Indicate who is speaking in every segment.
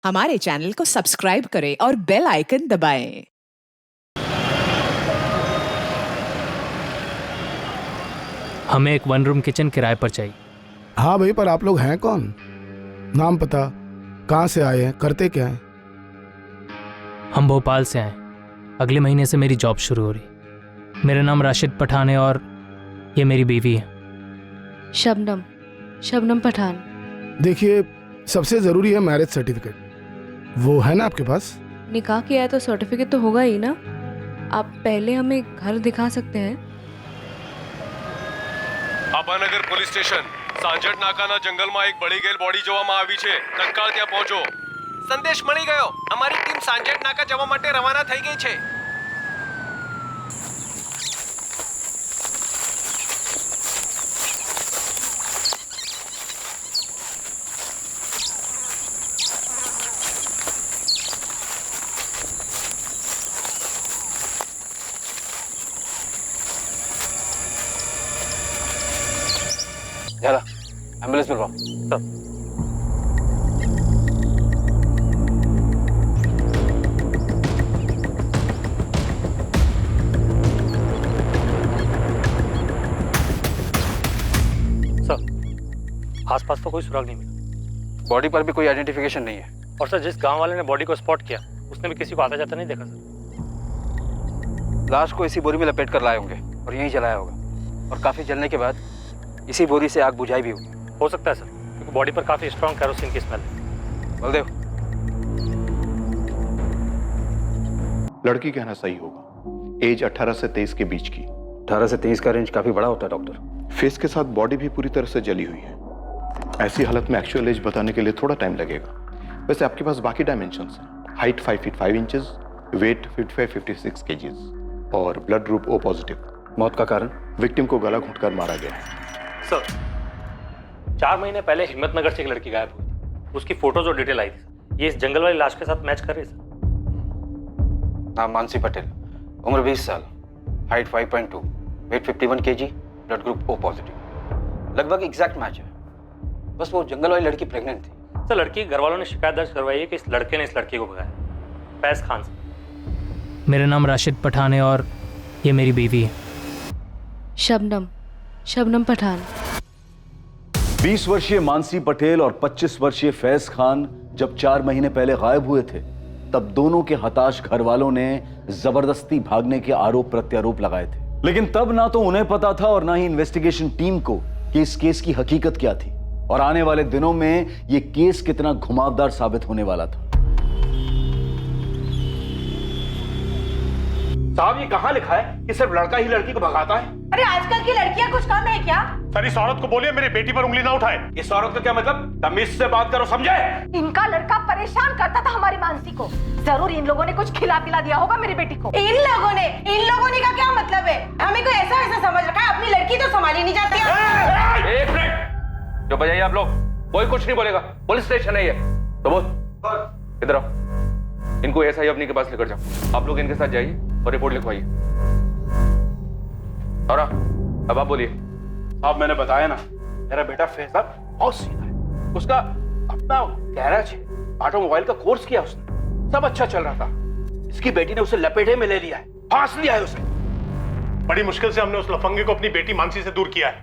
Speaker 1: हमारे चैनल को सब्सक्राइब करें और बेल आइकन दबाएं।
Speaker 2: हमें एक 1 रूम किचन किराए पर चाहिए।
Speaker 3: हाँ भाई, पर आप लोग हैं कौन? नाम पता, कहाँ से आए हैं, करते क्या हैं?
Speaker 2: हम भोपाल से आए। अगले महीने से मेरी जॉब शुरू हो रही। मेरा नाम राशिद पठान है और ये मेरी बीवी है।
Speaker 4: शबनम पठान।
Speaker 3: देखिए, सबसे ज़रूरी है मैरिज सर्टिफिकेट। वो है ना आपके पास?
Speaker 4: निकाह किया है तो सर्टिफिकेट तो होगा ही ना। आप पहले हमें घर दिखा सकते हैं?
Speaker 5: આભાનગર પોલીસ સ્ટેશન સાંજટ નાકાના જંગલમાં એક બળી ગયેલ બોડી જોવામાં આવી છે. તત્કાળ ત્યાં પહોંચો. સંદેશ મળી ગયો. અમારી ટીમ સાંજટ નાકા જવા માટે રવાના થઈ ગઈ છે.
Speaker 6: चला एम्बुलेंस में सर।
Speaker 7: आसपास तो कोई सुराग नहीं मिला।
Speaker 6: बॉडी पर भी कोई आइडेंटिफिकेशन नहीं है।
Speaker 7: और सर, जिस गांव वाले ने बॉडी को स्पॉट किया उसने भी किसी को आता जाता नहीं देखा सर।
Speaker 6: लाश को इसी बोरी में लपेट कर लाए होंगे और यहीं जलाया होगा, और काफी जलने के बाद इसी बोरी से आग बुझाई भी होगी।
Speaker 7: हो सकता है सर, क्योंकि बॉडी पर काफी स्ट्रॉन्ग कैरोसिन की स्मेल है।
Speaker 6: बलदेव,
Speaker 8: लड़की कहना सही होगा। एज 18 से 23 के बीच की।
Speaker 6: 18 से 23 का रेंज काफी बड़ा होता है डॉक्टर।
Speaker 8: फेस के साथ बॉडी भी पूरी तरह से जली हुई है। ऐसी हालत में एक्चुअल एज बताने के लिए थोड़ा टाइम लगेगा। वैसे आपके पास बाकी डायमेंशंस हैं। Height 5 feet 5 inches, weight 55-56 KGs और ब्लड ग्रुप O पॉजिटिव।
Speaker 6: मौत का कारण?
Speaker 8: विक्टिम को गला घोंटकर मारा गया है।
Speaker 7: सर, 4 महीने पहले हिम्मतनगर से एक लड़की गायब हुई। उसकी फोटोज और डिटेल आई थी। ये इस जंगल वाली लाश के साथ मैच कर रही है सर।
Speaker 6: नाम मानसी पटेल, उम्र 20 साल, height 5.2, weight 51 KG, blood group O positive. लगभग एग्जैक्ट मैच है। बस वो जंगल वाली लड़की प्रेग्नेंट थी।
Speaker 7: सर, लड़की के घर वालों ने शिकायत दर्ज करवाई है कि इस लड़के ने इस लड़की को भगाया। फैज खान से।
Speaker 2: मेरा नाम राशिद पठान है और ये मेरी बीवी है।
Speaker 4: शबनम पठान।
Speaker 9: 20 वर्षीय मानसी पटेल और 25 वर्षीय फैज खान जब 4 महीने पहले गायब हुए थे, तब दोनों के हताश घर वालों ने जबरदस्ती भागने के आरोप प्रत्यारोप लगाए थे। लेकिन तब ना तो उन्हें पता था और ना ही इन्वेस्टिगेशन टीम को कि इस केस की हकीकत क्या थी और आने वाले दिनों में यह केस कितना घुमावदार साबित होने वाला था।
Speaker 10: साहब, ये कहाँ लिखा है कि सिर्फ लड़का ही लड़की को भगाता है?
Speaker 11: अरे आजकल की लड़कियां कुछ कम है क्या?
Speaker 10: सर, इस औरत को बोलिए मेरी बेटी पर उंगली ना उठाए। इस औरत का क्या मतलब? तमीज से बात करो, समझे?
Speaker 11: इनका लड़का परेशान करता था हमारी मानसी को। जरूर इन लोगों ने कुछ खिला पिला दिया होगा मेरी बेटी को। इन लोगों ने का क्या मतलब है? हमें कोई ऐसा समझ रखा है, अपनी लड़की तो संभाली नहीं जाती है।
Speaker 5: એક મિનિટ जो बजाइए आप लोग, कोई कुछ नहीं बोलेगा। पुलिस स्टेशन है ये तो बोल। इधर आओ, इनको एसआई अपनी के पास लेकर जाओ। आप लोग इनके साथ जाइए और रिपोर्ट लिखवाइए। और अब आप बोलिए।
Speaker 10: साहब, मैंने बताया ना, मेरा बेटा फैसला बहुत सीधा है। उसका अपना गैराज है, ऑटोमोबाइल का कोर्स किया उसने, सब अच्छा चल रहा था। इसकी बेटी ने उसे लपेटे में ले लिया है, फांस लिया है उसे।
Speaker 12: बड़ी मुश्किल से हमने उस लफंगे को अपनी बेटी मानसी से दूर किया है।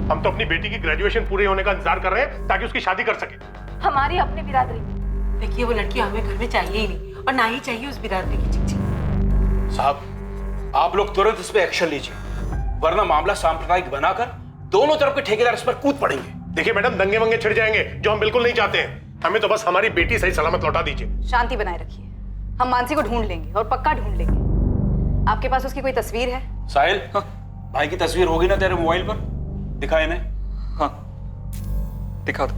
Speaker 12: हम तो अपनी बेटी की ग्रेजुएशन पूरी होने का इंतजार कर रहे हैं ताकि उसकी शादी कर सके।
Speaker 11: हमारी अपनी बिरादरी। देखिए, वो लड़की हमें घर में चाहिए ही नहीं, और ना ही चाहिए उस बिरादरी की चिट्ठी।
Speaker 10: साहब, आप लोग तुरंत इस पे एक्शन लीजिए, वरना मामला सांप्रदायिक बनाकर दोनों तरफ के ठेकेदार इस पर कूद पड़ेंगे।
Speaker 12: देखिए मैडम, दंगे वंगे छिड़ जाएंगे, जो हम बिल्कुल नहीं चाहते हैं। हमें तो बस हमारी बेटी सही सलामत लौटा दीजिए।
Speaker 11: शांति बनाए रखिए, हम मानसी को ढूंढ लेंगे और पक्का ढूंढ लेंगे। आपके पास उसकी कोई तस्वीर है?
Speaker 10: साहिल, भाई की तस्वीर होगी ना तेरे मोबाइल पर? दिखा इन्हें।
Speaker 6: हाँ, दिखा दो।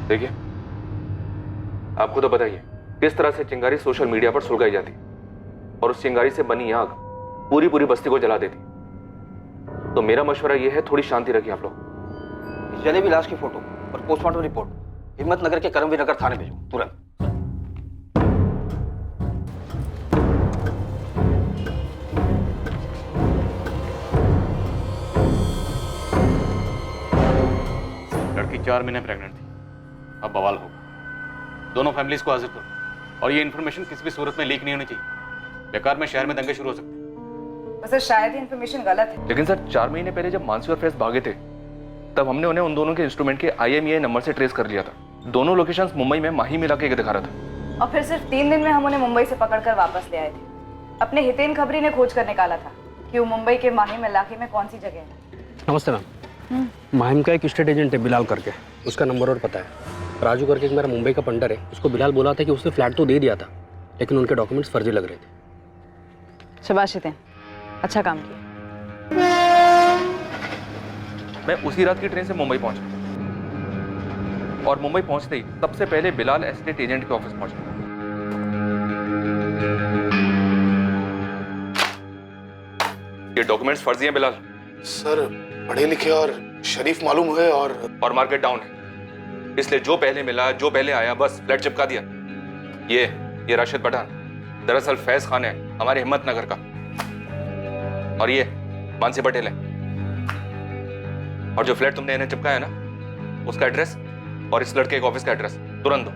Speaker 5: देखिए, आपको तो बताइए किस तरह से चिंगारी सोशल मीडिया पर सुलगाई जाती और उस चिंगारी से बनी आग पूरी बस्ती को जला देती। तो मेरा मशवरा यह है, थोड़ी शांति रखिए आप लोग।
Speaker 6: जले हुई लाश की फोटो और पोस्टमार्टम रिपोर्ट हिम्मतनगर के करमवीर नगर थाने भेजो तुरंत। 4 महीने प्रेग्नेंट थी। अब बवाल होगा। दोनों फैमिलीज को हाजिर करो और ये इन्फॉर्मेशन किसी भी सूरत में लीक नहीं होनी चाहिए। बेकार में शहर में दंगे शुरू हो सकते हैं।
Speaker 11: सर शायद ये इन्फॉर्मेशन गलत है।
Speaker 5: लेकिन सर 4 महीने पहले जब मानसी और फैज भागे थे तब हमने उन्हें उन दोनों के इंस्ट्रूमेंट के IMEI नंबर से ट्रेस कर लिया था। दोनों लोकेशंस मुंबई में माही मिला के दिखा रहा था।
Speaker 11: और फिर सिर्फ 3 दिन में हम उन्हें मुंबई से पकड़कर वापस ले आए थे। अपने हितेन खबरी ने खोज कर निकाला था कि वो मुंबई के माहिम इलाके में कौन सी जगह है।
Speaker 13: नमस्ते मैम। माहिम का एक स्टेट एजेंट है बिलाल करके, उसका नंबर और पता है। राजू करके एक मेरा मुंबई का पंडर है, उसको बिलाल बोला था कि उसने फ्लैट तो दे दिया था लेकिन उनके डॉक्यूमेंट्स फर्जी लग रहे थे।
Speaker 11: शाबाश हितेन, अच्छा काम किया।
Speaker 5: मैं उसी रात की ट्रेन से मुंबई पहुंचा और मुंबई पहुंचते ही सबसे पहले बिलाल एस्टेट एजेंट के ऑफिस पहुंचा। ये डॉक्यूमेंट्स फर्जी हैं बिलाल।
Speaker 3: सर पढ़े लिखे और शरीफ मालूम हुए और
Speaker 5: मार्केट डाउन है, इसलिए जो पहले मिला जो पहले आया बस फ्लैट चिपका दिया। ये राशिद पठान दरअसल फैज खान है, हमारे हिम्मतनगर का, और ये मानसी पटेल है। और जो फ्लैट तुमने इन्हें चिपकाया ना उसका एड्रेस और इस लड़के के ऑफिस का एड्रेस तुरंत दो।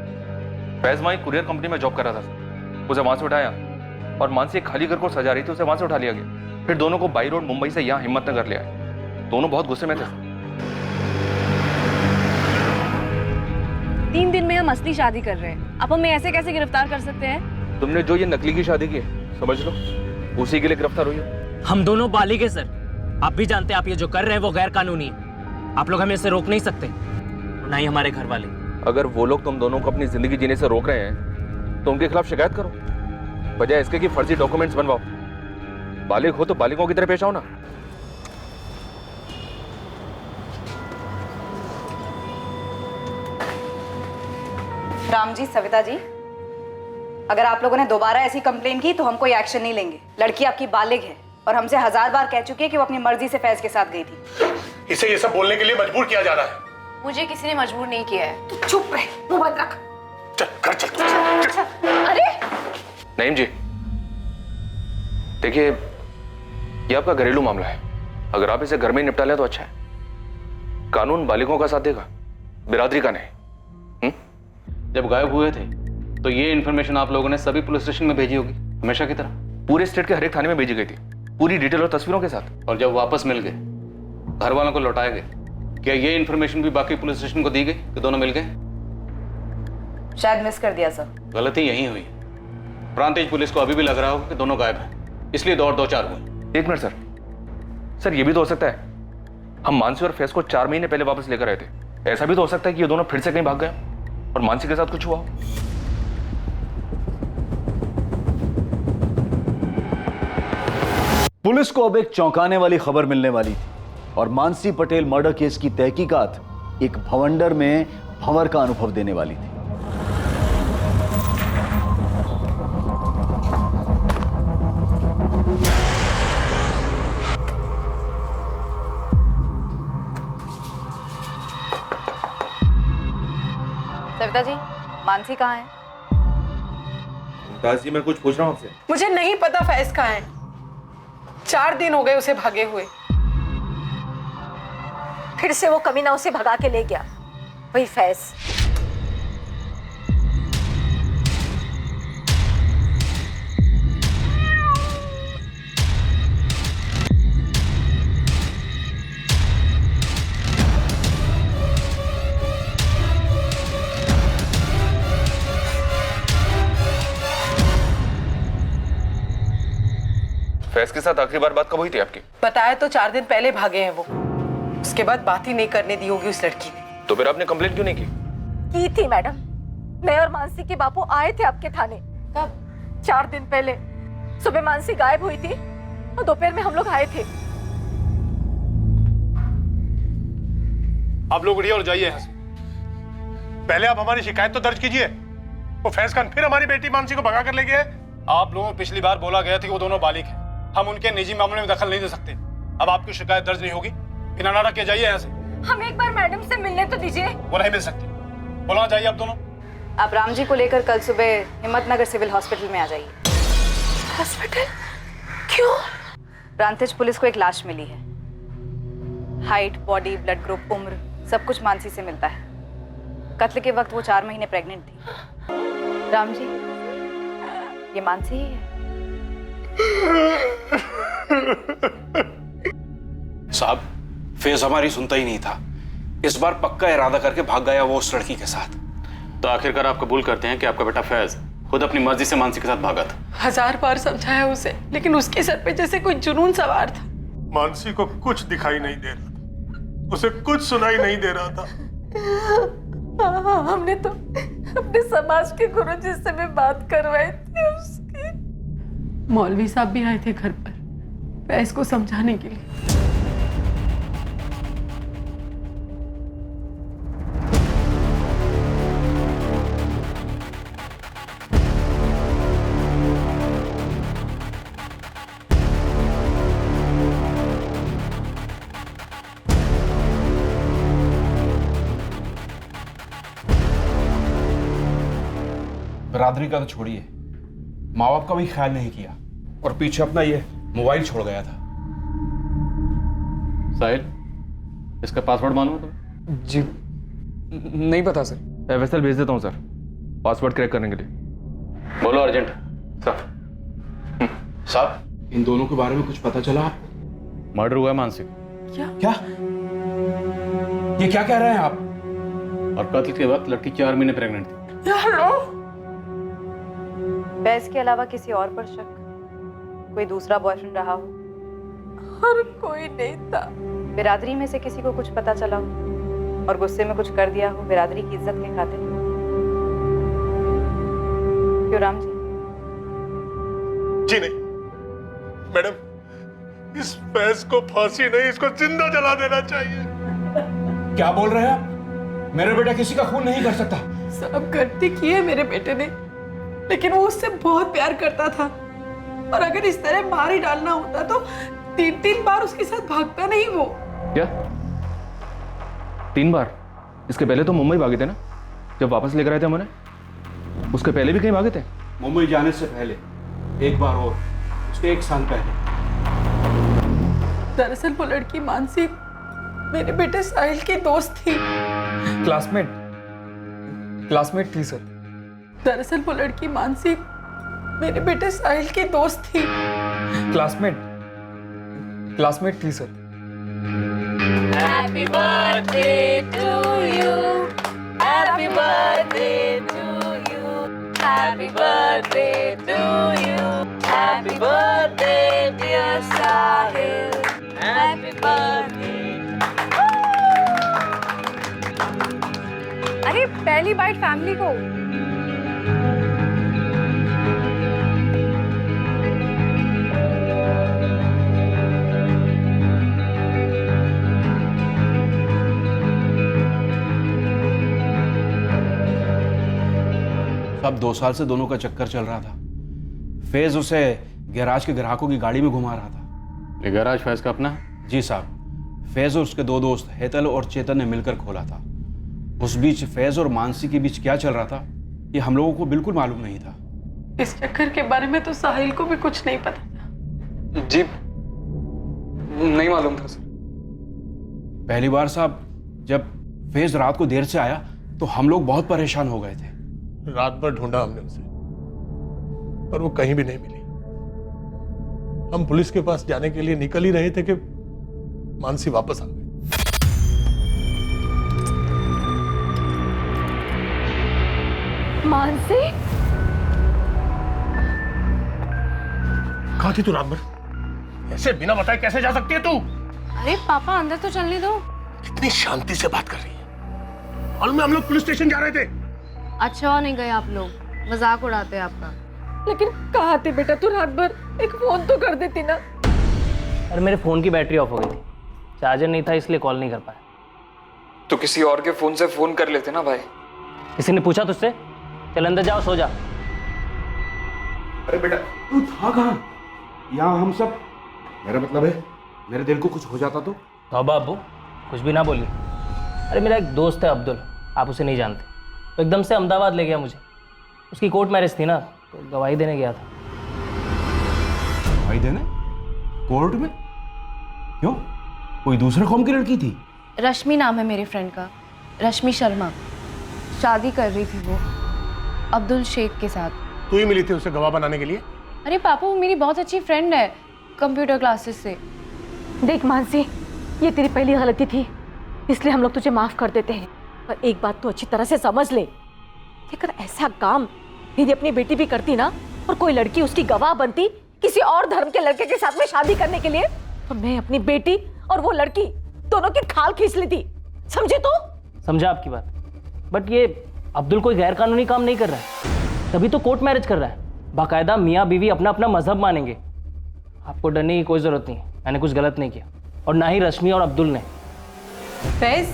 Speaker 5: फैज वहीं कुरियर कंपनी में जॉब कर रहा था, उसे वहां से उठाया और मानसी एक खाली घर को सजा रही थी, उसे वहां से उठा लिया गया। फिर दोनों को बाई रोड मुंबई से यहाँ हिम्मतनगर ले आए। दोनों बहुत गुस्से में थे।
Speaker 4: 3 दिन में हम असली शादी कर रहे हैं, आप हमें ऐसे कैसे गिरफ्तार कर सकते हैं?
Speaker 5: तुमने जो ये नकली की शादी की है समझ लो उसी के लिए गिरफ्तार हुई हो।
Speaker 2: हम दोनों बालिग हैं सर, आप भी जानते हैं आप ये जो कर रहे हैं वो गैर कानूनी है। आप लोग हमें इससे रोक नहीं सकते, ना ही हमारे घर वाले।
Speaker 5: अगर वो लोग तुम दोनों को अपनी जिंदगी जीने से रोक रहे हैं तो उनके खिलाफ शिकायत करो, बजाय इसके कि फर्जी डॉक्यूमेंट्स बनवाओ। बालिग हो तो बालिगों की तरह पेश आओ ना।
Speaker 11: राम जी, सविता जी, अगर आप लोगों ने दोबारा ऐसी कंप्लेन की तो हम कोई एक्शन नहीं लेंगे। लड़की आपकी बालिग है और हमसे 1000 बार कह चुकी है कि वो अपनी मर्जी से फैज के साथ गई थी।
Speaker 12: इसे ये सब बोलने के लिए मजबूर किया जा रहा है।
Speaker 4: मुझे किसी ने मजबूर नहीं किया है।
Speaker 11: तू चुप रहे, मुंह बंद रख।
Speaker 12: चल घर चल।
Speaker 11: अरे
Speaker 5: नईम जी, देखिए ये आपका घरेलू मामला है, अगर आप इसे घर में ही निपटा लें तो अच्छा है। कानून बालिगों का साथ देगा, बिरादरी का नहीं।
Speaker 6: जब गायब हुए थे तो ये इन्फॉर्मेशन आप लोगों ने सभी पुलिस स्टेशन में भेजी होगी, हमेशा की तरह।
Speaker 5: पूरे स्टेट के हर एक थाने में भेजी गई थी, पूरी डिटेल और तस्वीरों के साथ।
Speaker 6: और जब वापस मिल गए, घर वालों को लौटाए गए, क्या ये इन्फॉर्मेशन भी बाकी पुलिस स्टेशन को दी गई कि दोनों मिल गए?
Speaker 11: शायद मिस कर दिया सर।
Speaker 6: गलती यही हुई। प्रांतीय पुलिस को अभी भी लग रहा होगा कि दोनों गायब हैं, इसलिए दौड़ 2-4 हुए।
Speaker 5: 1 मिनट सर, ये भी तो हो सकता है हम मानसी और फैज को 4 महीने पहले वापस लेकर आए थे। ऐसा भी तो हो सकता है कि ये दोनों फिर से कहीं भाग गए और मानसी के साथ कुछ हुआ हो।
Speaker 9: पुलिस को अब एक चौंकाने वाली खबर मिलने वाली थी और मानसी पटेल मर्डर केस की तहकीकात एक भवंडर में भंवर का अनुभव देने वाली थी।
Speaker 11: सविता जी, मानसी कहाँ है?
Speaker 5: दास जी, मैं कुछ पूछ रहा हूँ आपसे।
Speaker 11: मुझे नहीं पता फैज कहाँ है। 4 दिन हो गए उसे भागे हुए।
Speaker 14: फिर से वो कमीना उसे भगा के ले गया, वही फैज।
Speaker 5: फैज के साथ आखिरी बार बात कब हुई थी आपकी?
Speaker 11: बताया तो 4 दिन पहले भागे हैं वो। उसके बाद बात ही नहीं करने दी होगी उस लड़की ने।
Speaker 5: तो फिर आपने कंप्लेंट क्यों नहीं की?
Speaker 14: की थी मैडम, मैं और मानसी के बापू आए थे आपके थाने। कब? 4 दिन पहले। सुबह मानसी गायब हुई थी और दोपहर में हम लोग आए थे।
Speaker 12: आप लोग उठिए और जाइए यहाँ से। पहले आप हमारी शिकायत तो दर्ज कीजिए। वो फैज खान फिर हमारी बेटी मानसी को भगा कर ले गए।
Speaker 10: आप लोगों को पिछली बार बोला गया था कि वो दोनों बालिग हैं, हम उनके निजी मामले में दखल नहीं दे सकते। अब आपकी शिकायत दर्ज नहीं होगी, बिना नाटक के जाइए यहाँ से।
Speaker 14: हम एक बार मैडम से मिलने तो दीजिए।
Speaker 10: वो नहीं मिल सकती, बोला जाइए आप दोनों।
Speaker 11: आप राम जी को लेकर कल सुबह हिम्मतनगर सिविल हॉस्पिटल में आ जाइए।
Speaker 14: हॉस्पिटल? क्यों?
Speaker 11: प्रांतिज पुलिस को एक लाश मिली है। हाइट, बॉडी, ब्लड ग्रुप, उम्र सब कुछ मानसी से मिलता है। कत्ल के वक्त वो 4 महीने प्रेग्नेंट थी। राम जी, ये मानसी ही है।
Speaker 6: साहब, फेज हमारी सुनता ही नहीं था। इस बार पक्का इरादा करके भाग गया वो उस लड़की के साथ।
Speaker 7: तो आखिरकार आप कबूल करते हैं कि आपका बेटा फैज खुद अपनी मर्जी से मानसी के साथ भागा था?
Speaker 14: 1000 बार समझाया उसे, लेकिन उसके सर पे जैसे कोई जुनून सवार था।
Speaker 12: मानसी को कुछ दिखाई नहीं दे रहा था, उसे कुछ सुनाई नहीं दे रहा था।
Speaker 14: हमने तो अपने समाज के गुरु जी से भी बात करवाई थी उसकी। मौलवी साहब भी आए थे घर पर फैज को समझाने के लिए।
Speaker 6: बिरादरी का तो छोड़िए, माँ बाप का भी ख्याल नहीं किया और पीछे अपना ये मोबाइल छोड़ गया था।
Speaker 5: साहिल, इसका पासवर्ड मालूम है तुम्हें?
Speaker 13: जी नहीं पता सर।
Speaker 5: एफएसएल भेज देता हूँ सर, पासवर्ड क्रैक करने के लिए। बोलो अर्जेंट। सर।
Speaker 6: साहब, इन दोनों के बारे में कुछ पता चला?
Speaker 5: मर्डर हुआ है मानसी।
Speaker 6: क्या ये क्या कह रहे हैं आप?
Speaker 5: और कत्ल के वक्त लड़की 4 महीने प्रेग्नेंट थी।
Speaker 11: फैज के अलावा किसी और पर शक? कोई दूसरा बॉयफ्रेंड रहा हो?
Speaker 14: और कोई नहीं था।
Speaker 11: बिरादरी में से किसी को कुछ पता चला हो और गुस्से में कुछ कर दिया हो बिरादरी की इज्जत के खातिर? क्यों राम जी?
Speaker 12: जी नहीं मैडम, इस फैज को फांसी नहीं, इसको जिंदा जला देना चाहिए।
Speaker 6: क्या बोल रहे हैं आप? मेरा बेटा किसी का खून नहीं कर सकता।
Speaker 14: सब गलती की है मेरे बेटे ने, लेकिन वो उससे बहुत प्यार करता था और अगर इस तरह मार ही डालना होता तो 3 बार उसके साथ भागता नहीं वो।
Speaker 5: क्या 3 बार? इसके पहले तो मुंबई भागे थे ना, जब वापस लेकर आए थे हमने। उसके पहले भी कहीं भागे थे?
Speaker 6: मुंबई जाने से पहले एक बार और, उसके 1 साल पहले।
Speaker 14: दरअसल वो लड़की मानसी मेरे बेटे साहिल की दोस्त थी।
Speaker 13: क्लासमेट थी सर।
Speaker 14: दरअसल वो लड़की मानसी मेरे बेटे साहिल की दोस्त थी।
Speaker 13: क्लासमेट थी sir.
Speaker 14: Happy birthday to you. Happy birthday to you. Happy birthday to you. Happy birthday dear Sahil. Happy birthday.
Speaker 4: अरे पहली बाइट फैमिली को।
Speaker 6: अब 2 साल से दोनों का चक्कर चल रहा था। फैज उसे गैराज के ग्राहकों की गाड़ी में घुमा रहा था।
Speaker 5: ये गैराज फैज का अपना है?
Speaker 6: जी साहब, फैज और उसके 2 दोस्त हेतल और चेतन ने मिलकर खोला था। उस बीच फैज और मानसी के बीच क्या चल रहा था ये हम लोगों को बिल्कुल मालूम नहीं था।
Speaker 14: इस चक्कर के बारे में तो साहिल को भी कुछ नहीं पता था।
Speaker 13: जी नहीं मालूम था सर।
Speaker 6: पहली बार साहब जब फैज रात को देर से आया तो हम लोग बहुत परेशान हो गए थे।
Speaker 12: रात भर ढूंढा हमने उसे, पर वो कहीं भी नहीं मिली। हम पुलिस के पास जाने के लिए निकल ही रहे थे कि मानसी वापस आ गई।
Speaker 14: मानसी?
Speaker 12: कहाँ थी तू रात भर? ऐसे बिना बताए कैसे जा सकती है तू?
Speaker 4: अरे पापा अंदर तो चलने दो।
Speaker 12: कितनी शांति से बात कर रही है। और हम लोग पुलिस स्टेशन जा रहे थे।
Speaker 4: अच्छा नहीं गए आप लोग, मजाक उड़ाते हैं आपका।
Speaker 14: लेकिन कहाँ थे बेटा तू रात भर? एक फोन तो कर देती ना।
Speaker 2: अरे मेरे फ़ोन की बैटरी ऑफ हो गई थी, चार्जर नहीं था इसलिए कॉल नहीं कर पाया।
Speaker 13: तो किसी और के फोन से फोन कर लेते ना भाई।
Speaker 2: किसी ने पूछा तुझसे? चल अंदर जाओ, सो जा।
Speaker 6: अरे बेटा तू था कहाँ? यहाँ हम सब, मेरा मतलब है मेरे दिल को कुछ हो जाता तो?
Speaker 2: तौबा अब्बू, कुछ भी ना बोलिए। अरे मेरा एक दोस्त है अब्दुल, आप उसे नहीं जानते, तो एकदम से अहमदाबाद ले गया मुझे। उसकी कोर्ट मैरिज थी ना, तो गवाही देने गया था।
Speaker 6: गवाही देने? कोर्ट में? क्यों? कोई दूसरे कौम की लड़की थी?
Speaker 4: रश्मि नाम है मेरी फ्रेंड का, रश्मि शर्मा। शादी कर रही थी वो अब्दुल शेख के साथ।
Speaker 12: तू ही मिली थी उसे गवाह बनाने के लिए?
Speaker 4: अरे पापा, वो मेरी बहुत अच्छी फ्रेंड है कंप्यूटर क्लासेस से।
Speaker 14: देख मानसी, ये तेरी पहली गलती थी, इसलिए हम लोग तुझे माफ कर देते हैं। पर एक बात तो अच्छी तरह से समझ ले, अगर ऐसा काम दीदी अपनी बेटी भी करती ना, और कोई लड़की उसकी गवाह बनती किसी और धर्म के लड़के के साथ में शादी करने के लिए, तो मैं अपनी बेटी और वो लड़की दोनों की खाल खींच लेती। समझे तो?
Speaker 2: समझा आपकी बात, बट ये अब्दुल कोई गैर कानूनी काम नहीं कर रहा है, तभी तो कोर्ट मैरिज कर रहा है। बाकायदा मियाँ बीवी अपना अपना मजहब मानेंगे। आपको डरने की कोई जरूरत नहीं है, मैंने कुछ गलत नहीं किया, और ना ही रश्मि और अब्दुल ने।
Speaker 1: फैज,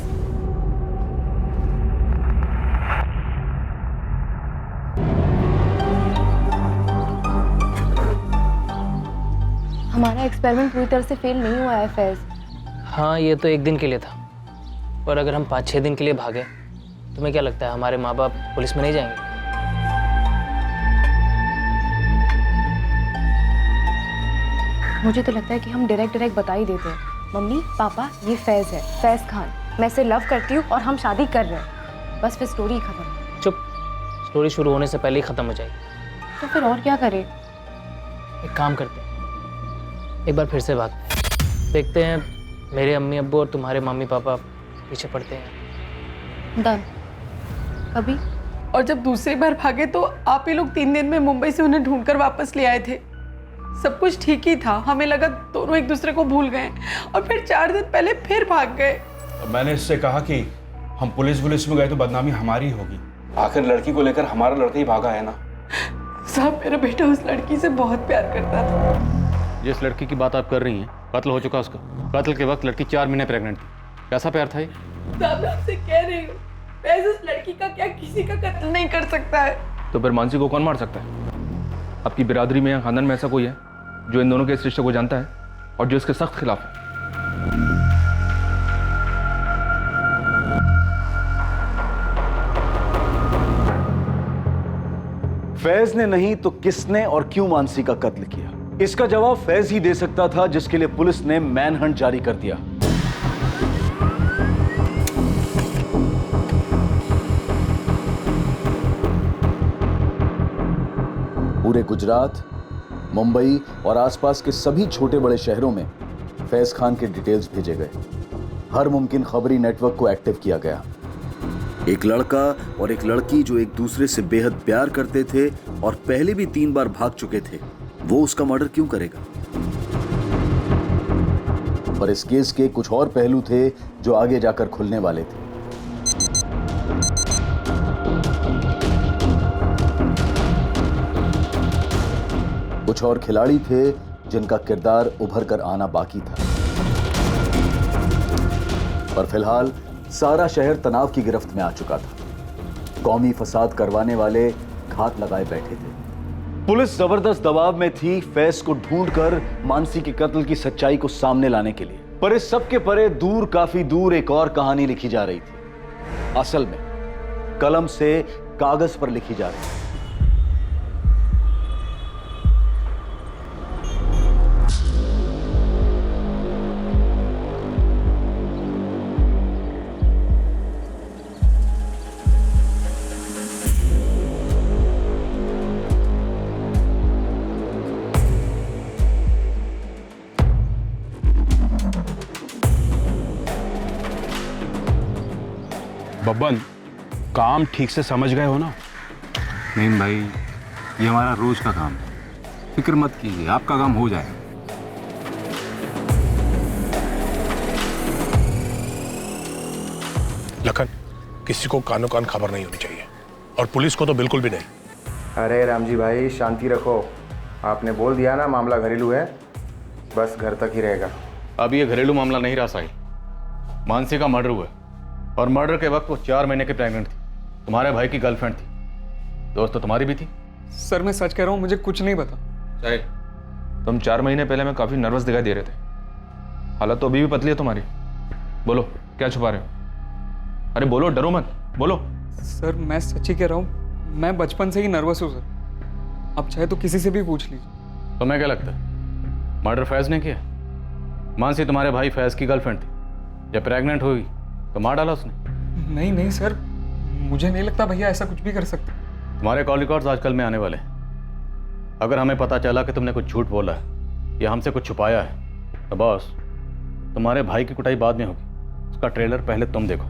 Speaker 4: हमारा एक्सपेरिमेंट पूरी तरह से फेल नहीं हुआ है फैज।
Speaker 2: हाँ, ये तो एक दिन के लिए था, पर अगर हम 5-6 दिन के लिए भागे, तुम्हें क्या लगता है हमारे माँ बाप पुलिस में नहीं जाएंगे?
Speaker 4: मुझे तो लगता है कि हम डायरेक्ट बता ही देते हैं, मम्मी पापा ये फैज है, फैज खान, मैं इसे लव करती हूँ और हम शादी कर रहे हैं, बस फिर स्टोरी खत्म।
Speaker 2: चुप, स्टोरी शुरू होने से पहले ही खत्म हो जाएगी।
Speaker 4: तो फिर और क्या करें?
Speaker 2: एक काम करते हैं, एक बार फिर से भागते, देखते हैं मेरे अम्मी अब्बू और तुम्हारे मम्मी पापा पीछे पड़ते हैं।
Speaker 4: डन। कभी?
Speaker 15: और जब दूसरी बार भागे तो आप ही लोग 3 दिन में मुंबई से उन्हें ढूंढकर वापस ले आए थे। सब कुछ ठीक ही था, हमें लगा दोनों एक दूसरे को भूल गए, और फिर 4 दिन पहले फिर भाग गए।
Speaker 10: मैंने इससे कहा कि हम पुलिस में गए तो बदनामी हमारी होगी। आखिर लड़की को लेकर हमारा लड़का ही भागा है ना।
Speaker 15: साहब, मेरा बेटा उस लड़की से बहुत प्यार करता था।
Speaker 16: जिस लड़की की बात आप कर रही हैं, कत्ल हो चुका उसका। कत्ल के वक्त लड़की 4 महीने प्रेग्नेंट थी। कैसा प्यार था ये?
Speaker 15: साहब, मैं आपसे कह रही हूँ, वैसे उस लड़की का क्या किसी का कत्ल नहीं कर सकता है।
Speaker 5: तो फिर मानसी को कौन मार सकता है? आपकी बिरादरी में या खानदान में ऐसा कोई है जो इन दोनों के इस रिश्ते को जानता है और जो इसके सख्त खिलाफ है?
Speaker 9: फैज ने नहीं तो किसने और क्यों मानसी का कत्ल किया? इसका जवाब फैज ही दे सकता था, जिसके लिए पुलिस ने मैनहंट जारी कर दिया। पूरे गुजरात, मुंबई और आसपास के सभी छोटे बड़े शहरों में फैज खान के डिटेल्स भेजे गए। हर मुमकिन खबरी नेटवर्क को एक्टिव किया गया। एक लड़का और एक लड़की जो एक दूसरे से बेहद प्यार करते थे और पहले भी 3 बार भाग चुके थे, वो उसका मर्डर क्यों करेगा? पर इस केस के कुछ और पहलू थे जो आगे जाकर खुलने वाले थे। कुछ और खिलाड़ी थे जिनका किरदार उभर कर आना बाकी था। पर फिलहाल सारा शहर तनाव की गिरफ्त में आ चुका था। कौमी फसाद करवाने वाले घात लगाए बैठे थे। पुलिस जबरदस्त दबाव में थी फैज को ढूंढकर मानसी के कत्ल की सच्चाई को सामने लाने के लिए। पर इस सब के परे दूर, काफी दूर एक और कहानी लिखी जा रही थी। असल में कलम से कागज पर लिखी जा रही थी।
Speaker 10: बब्बन, काम ठीक से समझ गए हो ना?
Speaker 6: नहीं भाई, ये हमारा रोज का काम है, फिक्र मत कीजिए, आपका काम हो जाएगा।
Speaker 12: लखन, किसी को कानो कान खबर नहीं होनी चाहिए, और पुलिस को तो बिल्कुल भी नहीं।
Speaker 17: अरे रामजी भाई, शांति रखो। आपने बोल दिया ना मामला घरेलू है, बस घर तक ही रहेगा।
Speaker 16: अब ये घरेलू मामला नहीं रहा साहिल। मानसी का मर्डर हुआ और मर्डर के वक्त वो 4 महीने की प्रेग्नेंट थी। तुम्हारे भाई की गर्लफ्रेंड थी। दोस्त तो तुम्हारी भी थी।
Speaker 18: सर मैं सच कह रहा हूँ, मुझे कुछ नहीं पता।
Speaker 5: साहिल, तुम 4 महीने पहले में काफी नर्वस दिखाई दे रहे थे। हालत तो अभी भी पतली है तुम्हारी। बोलो, क्या छुपा रहे हो? अरे बोलो, डरो मत, बोलो।
Speaker 18: सर मैं सच ही कह रहा हूँ, मैं बचपन से ही नर्वस हूँ सर। आप चाहे तो किसी से भी पूछ लीजिए।
Speaker 16: तुम्हें क्या लगता है मर्डर फैज ने किया? मानसी तुम्हारे भाई फैज की गर्लफ्रेंड थी। जब प्रेग्नेंट हुई तो मार डाला उसने?
Speaker 18: नहीं नहीं सर, मुझे नहीं लगता भैया ऐसा कुछ भी कर सकते।
Speaker 16: तुम्हारे कॉल रिकॉर्ड्स आजकल में आने वाले हैं। अगर हमें पता चला कि तुमने कुछ झूठ बोला है या हमसे कुछ छुपाया है तो बॉस, तुम्हारे भाई की कुटाई बाद में होगी। उसका ट्रेलर पहले तुम देखो।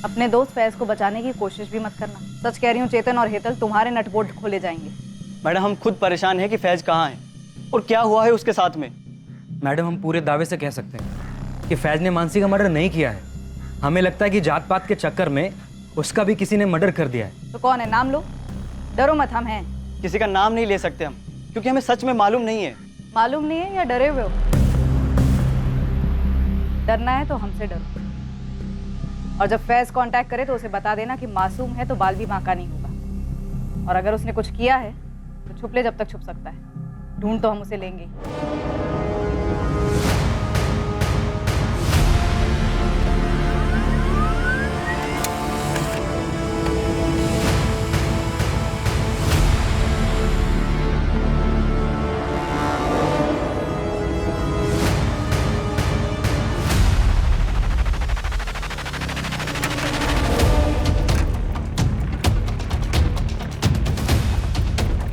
Speaker 11: अपने दोस्त फैज को बचाने की कोशिश भी मत करना। सच कह रही हूँ, चेतन और हेतल तुम्हारे नटबोल्ट खोले जाएंगे।
Speaker 19: मैडम हम खुद परेशान हैं कि फैज कहाँ है और क्या हुआ है उसके साथ में।
Speaker 20: मैडम हम पूरे दावे से कह सकते हैं कि फैज ने मानसी का मर्डर नहीं किया है। हमें लगता है कि जात पात के चक्कर में उसका भी किसी ने मर्डर कर दिया है।
Speaker 11: तो कौन है? नाम लो। डरो मत, हम हैं।
Speaker 19: किसी का नाम नहीं ले सकते हम, क्योंकि हमें सच में मालूम नहीं है।
Speaker 11: मालूम नहीं है या डरे हुए हो? डरना है तो हमसे डरो। और जब फैज कांटेक्ट करे तो उसे बता देना कि मासूम है तो बाल भी बांका नहीं होगा। और अगर उसने कुछ किया है तो छुप ले जब तक छुप सकता है। ढूंढ तो हम उसे लेंगे ही।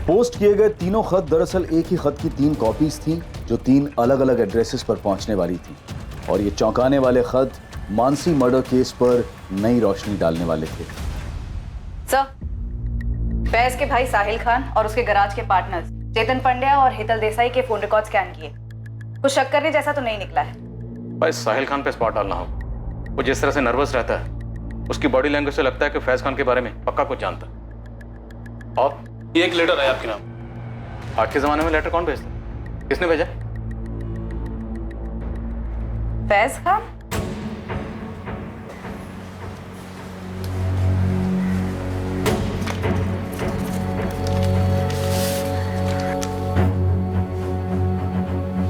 Speaker 9: पोस्ट किए गए तीनों खत दरअसल एक ही खत की 3 कॉपीज थीं जो 3 अलग अलग एड्रेसेस पर पहुंचने वाली थीं। और ये चौंकाने वाले खत मानसी मर्डर केस पर नई रोशनी डालने वाले थे।
Speaker 11: सर, फैज के भाई साहिल खान और उसके गराज के पार्टनर्स चेतन पंड्या और हेतल देसाई के फोन रिकॉर्ड स्कैन किए। कुछ शक करने जैसा तो नहीं निकला है।
Speaker 16: भाई साहिल खान पे स्पॉट डालना हो। वो जिस तरह से नर्वस रहता है, उसकी बॉडी लैंग्वेज से लगता है कि फैज खान के बारे में पक्का कुछ जानता है। और ये एक लेटर है आपके नाम। आज के जमाने में लेटर कौन भेजता? किसने भेजा?
Speaker 11: फैज खान?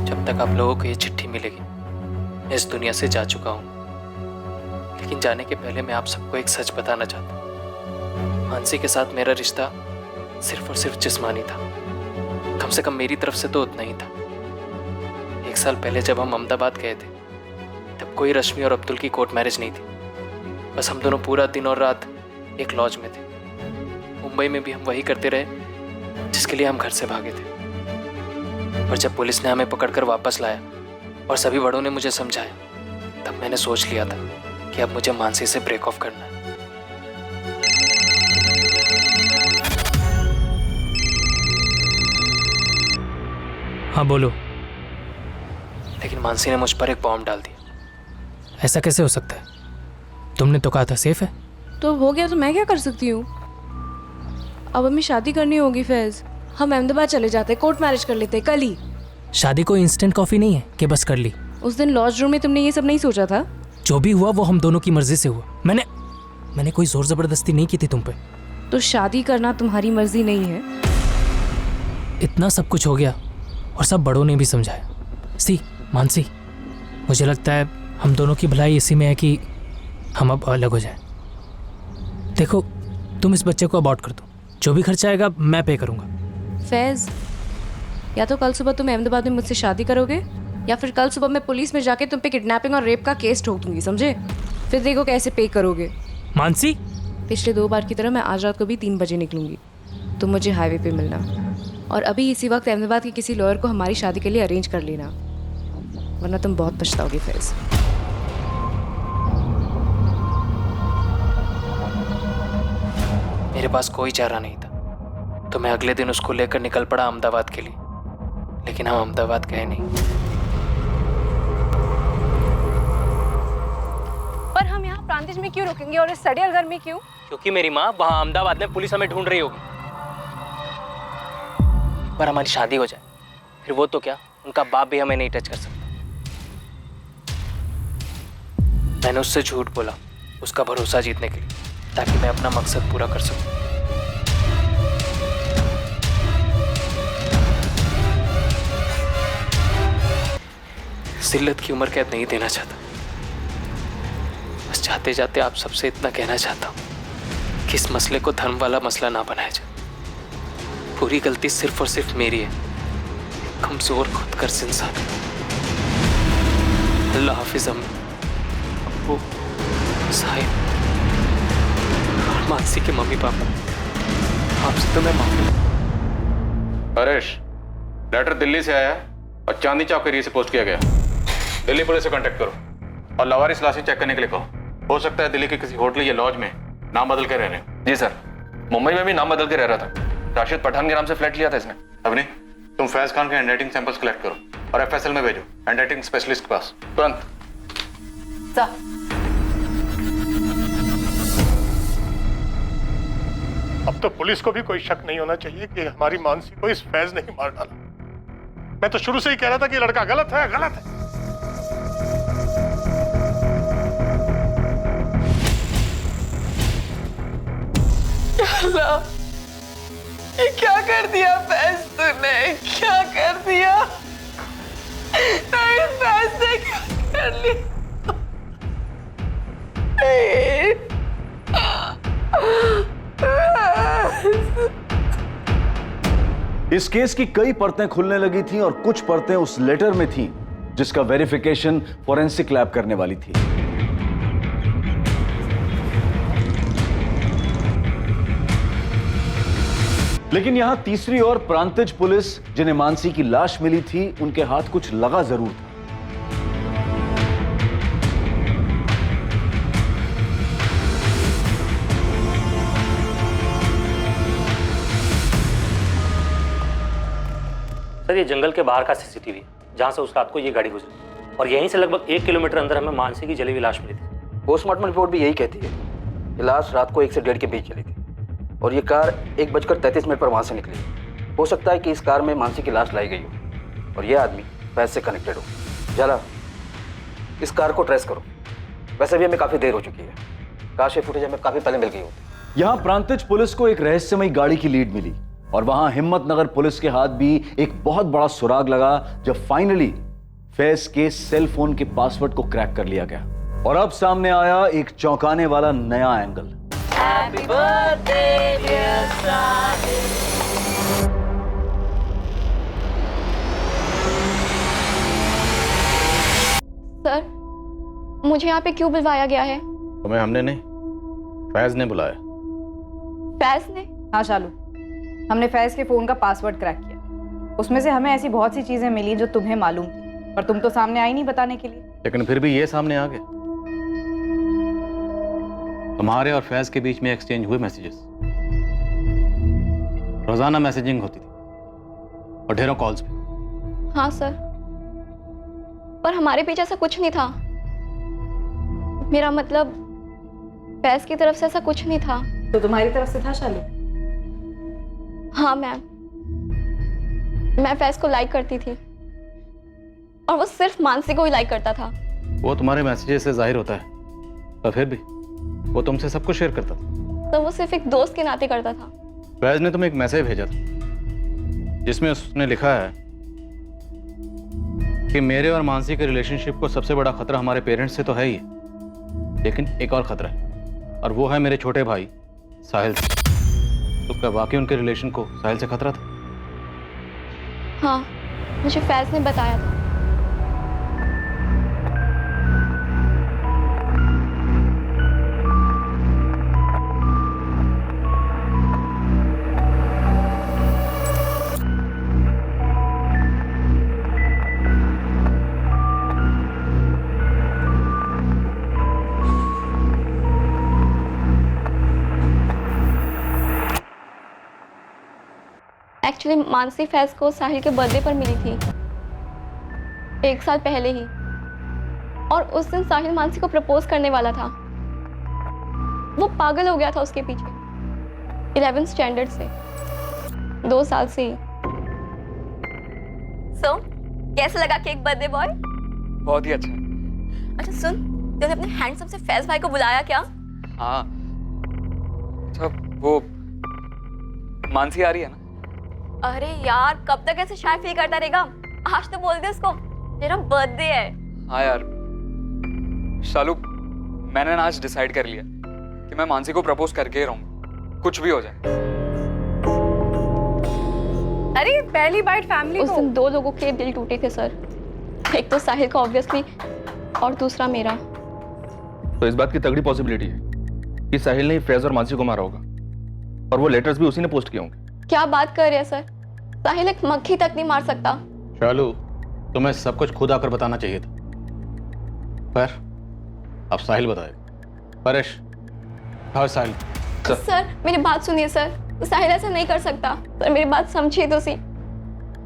Speaker 2: जब तक आप लोगों को ये चिट्ठी मिलेगी मैं इस दुनिया से जा चुका हूं। लेकिन जाने के पहले मैं आप सबको एक सच बताना चाहता हूं। मानसी के साथ मेरा रिश्ता सिर्फ और सिर्फ जिस्मानी था। कम से कम मेरी तरफ से तो उतना ही था। 1 साल पहले जब हम अहमदाबाद गए थे तब कोई रश्मि और अब्दुल की कोर्ट मैरिज नहीं थी। बस हम दोनों पूरा दिन और रात एक लॉज में थे। मुंबई में भी हम वही करते रहे जिसके लिए हम घर से भागे थे। पर जब पुलिस ने हमें पकड़कर वापस लाया और सभी बड़ों ने मुझे समझाया, तब मैंने सोच लिया था कि अब मुझे मानसी से ब्रेक ऑफ करना है।
Speaker 21: हाँ बोलो।
Speaker 2: लेकिन मानसी ने मुझ पर एक बॉम्ब डाल दिया।
Speaker 21: ऐसा कैसे हो सकता है? तुमने तो कहा था सेफ है।
Speaker 4: तो हो गया तो मैं क्या कर सकती हूँ? अब हमें शादी करनी होगी फैज। हम अहमदाबाद चले जाते, कोर्ट मैरिज कर लेते कल ही।
Speaker 21: शादी कोई इंस्टेंट कॉफी नहीं है कि बस कर ली।
Speaker 4: उस दिन लॉज रूम में तुमने ये सब नहीं सोचा था?
Speaker 21: जो भी हुआ वो हम दोनों की मर्जी से हुआ। मैंने कोई जोर जबरदस्ती नहीं की थी तुम पे।
Speaker 4: तो शादी करना तुम्हारी मर्जी नहीं है?
Speaker 21: इतना सब कुछ हो गया और सब बड़ों ने भी समझाया। मानसी, मुझे लगता है हम दोनों की भलाई इसी में है कि हम अब अलग हो जाएं। देखो, तुम इस बच्चे को अबॉर्ट कर दो, जो भी खर्चा आएगा मैं पे करूंगा।
Speaker 4: फैज, या तो कल सुबह तुम अहमदाबाद में मुझसे शादी करोगे या फिर कल सुबह मैं पुलिस में जाके तुम पे किडनैपिंग और रेप का केस ठोक दूंगी, समझे? फिर देखो कैसे पे करोगे।
Speaker 21: मानसी,
Speaker 4: पिछले 2 बार की तरह मैं आज रात को भी 3 बजे निकलूंगी। तुम मुझे हाईवे पे मिलना और अभी इसी वक्त अहमदाबाद के किसी लॉयर को हमारी शादी के लिए अरेंज कर लेना, वरना तुम बहुत पछताओगे फैज।
Speaker 2: मेरे पास कोई चारा नहीं था तो मैं अगले दिन उसको लेकर निकल पड़ा अहमदाबाद के लिए। लेकिन हम अहमदाबाद गए नहीं।
Speaker 4: पर हम यहाँ प्रांतिज में क्यों रुकेंगे और इस सड़ियल घर में क्यों?
Speaker 2: क्योंकि मेरी माँ वहाँ अहमदाबाद में पुलिस हमें ढूंढ रही होगी। पर हमारी शादी हो जाए फिर वो तो क्या, उनका बाप भी हमें नहीं टच कर सकता। मैंने उससे झूठ बोला उसका भरोसा जीतने के लिए, ताकि मैं अपना मकसद पूरा कर सकूं। जिल्लत की उम्र कैद नहीं देना चाहता। बस जाते जाते आप सबसे इतना कहना चाहता हूं कि इस मसले को धर्म वाला मसला ना बनाया जाए। पूरी गलती सिर्फ और सिर्फ मेरी है। कमजोर खुदगर्ज इंसान।
Speaker 18: अल्लाह हाफिज अम्मी, अब्बू, साहिब और मानसी के मम्मी पापा, आपसे तो मैं माफी।
Speaker 16: हरेश, लेटर दिल्ली से आया और चांदनी चौक एरिया से पोस्ट किया गया। दिल्ली पुलिस से कांटेक्ट करो और लवारिस लाशें चेक करने के लिए कहो। हो सकता है दिल्ली के किसी होटल या लॉज में नाम बदल के रह रहे हो।
Speaker 5: जी सर, मुंबई में भी नाम बदल के रह रहा था। राशिद पठान के नाम से फ्लैट लिया था इसने।
Speaker 16: अवनी, तुम फैज खान के हैंडराइटिंग सैंपल्स कलेक्ट करो और एफएसएल में भेजो, हैंडराइटिंग स्पेशलिस्ट के पास तुरंत।
Speaker 12: अब तो पुलिस को भी कोई शक नहीं होना चाहिए कि हमारी मानसी को इस फैज ने ही मार डाला। मैं तो शुरू से ही कह रहा था कि ये लड़का गलत है, गलत है।
Speaker 15: अल्लाह, ये क्या कर दिया फैज तूने? क्या कर दिया? नहीं, फैज ने क्या कर लिया?
Speaker 9: इस केस की कई परतें खुलने लगी थीं और कुछ परतें उस लेटर में थीं जिसका वेरिफिकेशन फोरेंसिक लैब करने वाली थी। लेकिन यहां तीसरी ओर प्रांतिज पुलिस, जिन्हें मानसी की लाश मिली थी, उनके हाथ कुछ लगा जरूर था।
Speaker 7: सर, ये जंगल के बाहर का सीसीटीवी जहां से उस रात को ये गाड़ी गुजरी और यहीं से लगभग 1 किलोमीटर अंदर हमें मानसी की जली हुई लाश मिली थी।
Speaker 6: पोस्टमार्टम रिपोर्ट भी यही कहती है कि लाश रात को 1 से 1:30 के बीच चली थी और ये कार 1:33 पर वहां से निकली। हो सकता है कि इस कार में मानसी की लाश लाई गई हो और यह आदमी फैज से कनेक्टेड हो। जला, इस कार को ट्रेस करो। वैसे भी हमें काफी देर हो चुकी है, काश ये फुटेज हमें काफी पहले मिल गई होती।
Speaker 9: यहां प्रांतिज पुलिस को एक रहस्यमयी गाड़ी की लीड मिली और वहां हिम्मतनगर पुलिस के हाथ भी एक बहुत बड़ा सुराग लगा जब फाइनली फैज के सेल फोन के पासवर्ड को क्रैक कर लिया गया। और अब सामने आया एक चौंकाने वाला नया angle.
Speaker 15: Happy birthday, dear Sahil.
Speaker 4: Sir, मुझे यहाँ पे क्यों बुलवाया गया है?
Speaker 16: तुम्हें हमने नहीं, फैज ने बुलाया।
Speaker 4: फैज ने?
Speaker 11: हाँ शालू, हमने फैज के फोन का पासवर्ड क्रैक किया। उसमें से हमें ऐसी बहुत सी चीजें मिली जो तुम्हें मालूम थी, पर तुम तो सामने आई नहीं बताने के लिए।
Speaker 16: लेकिन फिर भी ये सामने आ गया। तुम्हारे और फैज के बीच में एक्सचेंज हुए मैसेजेस, रोजाना मैसेजिंग होती थी और ढेरों कॉल्स भी।
Speaker 4: हाँ सर, पर हमारे पीछे ऐसा कुछ नहीं था। मेरा मतलब फैज की तरफ से ऐसा कुछ नहीं था।
Speaker 11: तो तुम्हारी तरफ से था शालू?
Speaker 4: हाँ मैम, मैं फैज को लाइक करती थी और वो सिर्फ मानसी को ही लाइक करता था।
Speaker 16: वो तुम्हारे मैसेजेस से जाहिर होता है, पर फिर भी वो तुमसे सब कुछ शेयर करता था।
Speaker 4: तो वो सिर्फ एक दोस्त के नाते करता था।
Speaker 16: फैज ने तुम्हें एक मैसेज भेजा था जिसमें उसने लिखा है कि मेरे और मानसी के रिलेशनशिप को सबसे बड़ा खतरा हमारे पेरेंट्स से तो है ही, लेकिन एक और खतरा है और वो है मेरे छोटे भाई साहिल से। तो क्या वाकई उनके रिलेशन को साहिल से खतरा था?
Speaker 4: हाँ, मुझे फैज ने बताया था। एक्चुअली मानसी फैज को साहिल के बर्थडे पर मिली थी 1 साल पहले ही, और उस दिन साहिल मानसी को प्रपोज करने वाला था। वो पागल हो गया था उसके पीछे 11th स्टैंडर्ड से, 2 साल से ही। सो कैसा लगा केक बर्थडे बॉय?
Speaker 18: बहुत ही अच्छा।
Speaker 4: अच्छा सुन, तूने अपने हैंडसम से फैज भाई को बुलाया क्या?
Speaker 18: हाँ, अच्छा वो मानसी आ रही है ना?
Speaker 4: अरे यार, कब तक ऐसे शाय फील करता रहेगा? आज तो बोल दे उसको तेरा बर्थडे है।
Speaker 18: हाँ यार शालू, मैंने ना आज डिसाइड कर लिया कि मैं मानसी को प्रपोज करके ही रहूंगा, कुछ भी हो जाए।
Speaker 4: अरे पहली बाइट फैमिली उस दिन 2 लोगों के दिल टूटे थे सर। एक तो साहिल का ऑब्वियसली, और दूसरा मेरा।
Speaker 5: तो इस बात की तगड़ी पॉसिबिलिटी है कि साहिल ने फैज और मानसी को मारा होगा, और वो लेटर्स भी उसी ने पोस्ट किए होंगे।
Speaker 4: क्या बात कर रहे हैं सर? साहिल एक मक्खी तक नहीं मार सकता।
Speaker 6: शालू, तुम्हें सब कुछ खुद आकर बताना चाहिए था, पर अब साहिल बताएगा। परेश, हाँ साहिल।
Speaker 4: सर मेरी बात सुनिए सर, साहिल ऐसा नहीं कर सकता। सर मेरी बात समझिए तो सी,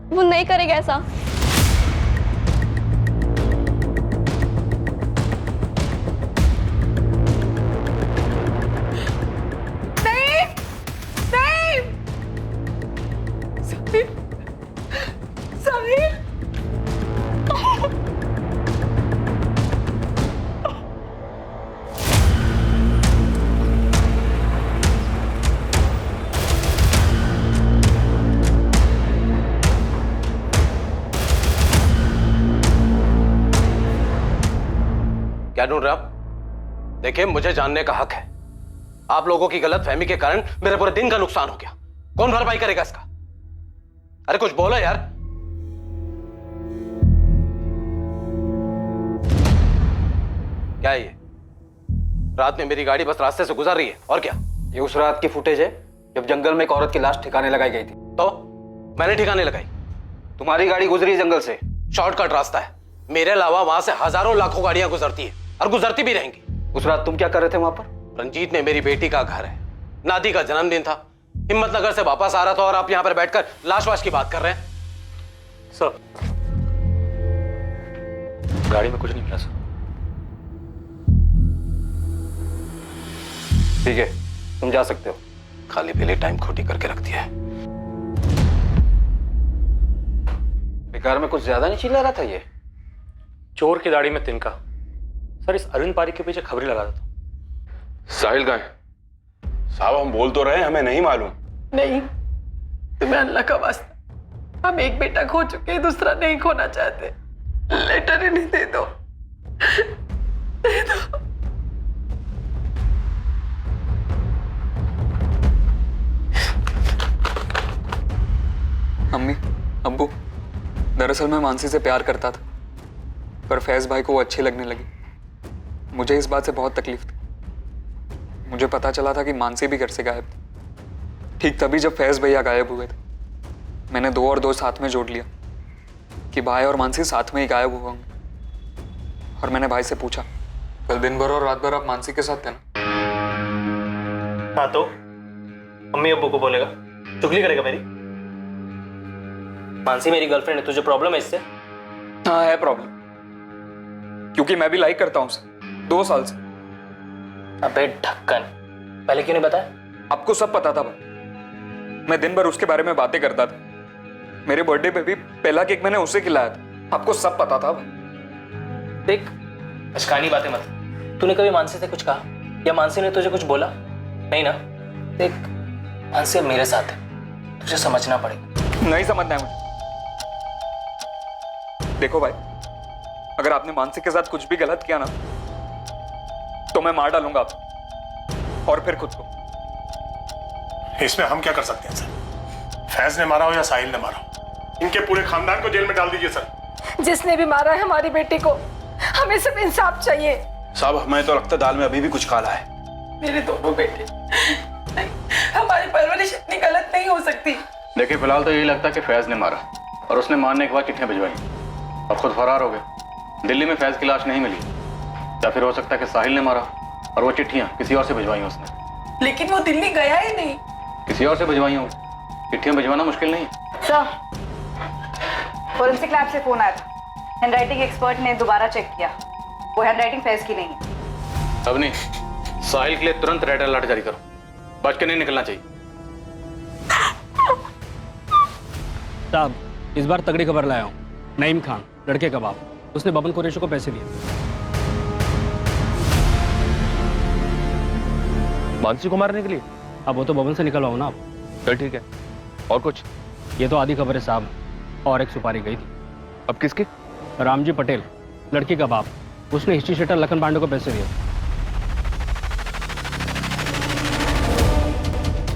Speaker 4: वो नहीं करेगा ऐसा।
Speaker 6: क्या ढूंढ रहे आप? देखिए, मुझे जानने का हक है। आप लोगों की गलतफहमी के कारण मेरे पूरे दिन का नुकसान हो गया। कौन भरपाई करेगा इसका? अरे कुछ बोलो यार। क्या है ये? रात में मेरी गाड़ी बस रास्ते से गुजर रही है, और क्या? ये उस रात की फुटेज है जब जंगल में एक औरत की लाश ठिकाने लगाई गई थी। तो मैंने ठिकाने लगाई। तुम्हारी गाड़ी गुजरी जंगल से, शॉर्टकट रास्ता है। मेरे अलावा वहां से हजारों लाखों गाड़ियां गुजरती है और गुजरती भी रहेंगी। उस रात तुम क्या कर रहे थे वहां पर? रंजीत ने मेरी बेटी का घर है, नादी का जन्मदिन था, हिम्मतनगर से वापस आ रहा था और आप यहां पर बैठकर लाश-वाश की बात कर रहे हैं।
Speaker 7: सर, गाड़ी में कुछ नहीं मिला सर।
Speaker 6: ठीक है, तुम जा सकते हो। खाली पीले टाइम खोटी करके रख दिया है। बेकार में कुछ ज्यादा नहीं चिल्ला रहा था ये?
Speaker 7: चोर की दाढ़ी में तिनका। सर, इस अरविंद पारी के पीछे खबरी लगा था।
Speaker 5: साहिल कहाँ है?
Speaker 10: साहब, हम बोल तो रहे, हमें नहीं मालूम।
Speaker 15: नहीं, तुम्हें अल्लाह का वास्ता, हम एक बेटा खो चुके हैं, दूसरा नहीं खोना चाहते। लेटर इन्हें दे दो, दे दो।
Speaker 18: अम्मी, अब्बू, दरअसल मैं मानसी से प्यार करता था, पर फैज भाई को वो अच्छी लगने लगी। मुझे इस बात से बहुत तकलीफ थी। मुझे पता चला था कि मानसी भी घर से गायब थी। ठीक तभी जब फैज भैया गायब हुए थे, मैंने 2 और 2 साथ में जोड़ लिया कि भाई और मानसी साथ में ही गायब हुए होंगे। और मैंने भाई से पूछा, कल दिन भर और रात भर आप मानसी के साथ थे ना?
Speaker 7: हाँ, तो अम्मी अब्बू को बोलेगा, चुगली करेगा मेरी? मानसी मेरी गर्लफ्रेंड है, तुझे प्रॉब्लम है इससे?
Speaker 18: हाँ, है प्रॉब्लम, क्योंकि मैं भी लाइक करता हूँ उसे 2 साल से।
Speaker 7: अबे ढक्कन, पहले क्यों नहीं बताया?
Speaker 18: आपको सब पता था भाई। मैं दिन भर उसके बारे में बातें करता था। मेरे बर्थडे पे भी पहला केक मैंने उसे खिलाया था। आपको सब पता था भाई।
Speaker 7: देख, अशकानी बातें मत। तूने कभी मानसी से कुछ कहा या मानसी ने तुझे कुछ बोला? नहीं ना? देख, मानसी अब मेरे साथ है, तुझे समझना पड़ेगा।
Speaker 18: नहीं समझना है मुझे। देखो भाई, अगर आपने मानसी के साथ कुछ भी गलत किया ना, तो मैं मार डालूंगा आपको, और फिर खुद को।
Speaker 12: इसमें हम क्या कर सकते हैं सर? फैज ने मारा हो या साहिल ने मारा हो, इनके पूरे खानदान को जेल में डाल दीजिए सर।
Speaker 15: जिसने भी मारा है हमारी बेटी को, हमें सिर्फ इंसाफ चाहिए।
Speaker 10: साहब, हमें तो लगता है दाल में अभी भी कुछ काला है।
Speaker 15: मेरे दोनों बेटे, नहीं, हमारी परवरिश इतनी गलत नहीं हो सकती।
Speaker 16: देखिए, फिलहाल तो यही लगता है कि फैज ने मारा, और उसने मारने के बाद चिट्ठियां भिजवाई और खुद फरार हो गए। दिल्ली में फैज की लाश नहीं मिली, या फिर हो सकता है कि साहिल ने मारा और वो चिट्ठियां किसी और से भिजवाई उसने।
Speaker 15: लेकिन वो दिल्ली गया ही नहीं।
Speaker 16: किसी और से भिजवाई होंगी। चिट्ठियां भिजवाना मुश्किल नहीं है।
Speaker 11: सर, फोरेंसिक लैब से फोन आया था। हैंडराइटिंग एक्सपर्ट ने दोबारा चेक किया, वो हैंडराइटिंग फैज की नहीं है।
Speaker 16: अब नहीं, साहिल के लिए तुरंत रेड अलर्ट जारी करो, बच के नहीं निकलना चाहिए।
Speaker 13: साहब, इस बार तगड़ी खबर लाया हूँ। नईम खान, लड़के का बाप, उसने बबन कुरैशी को पैसे दिए।
Speaker 5: मानसी को मारने के लिए?
Speaker 13: अब वो तो बबन से निकलवाओ ना आप।
Speaker 5: चल ठीक है, और कुछ?
Speaker 13: ये तो आधी खबर है साहब, और एक सुपारी गई थी।
Speaker 5: अब किसकी?
Speaker 13: रामजी पटेल, लड़की का बाप, उसने हिस्ट्री शेटर लखन पांडे को पैसे दिए।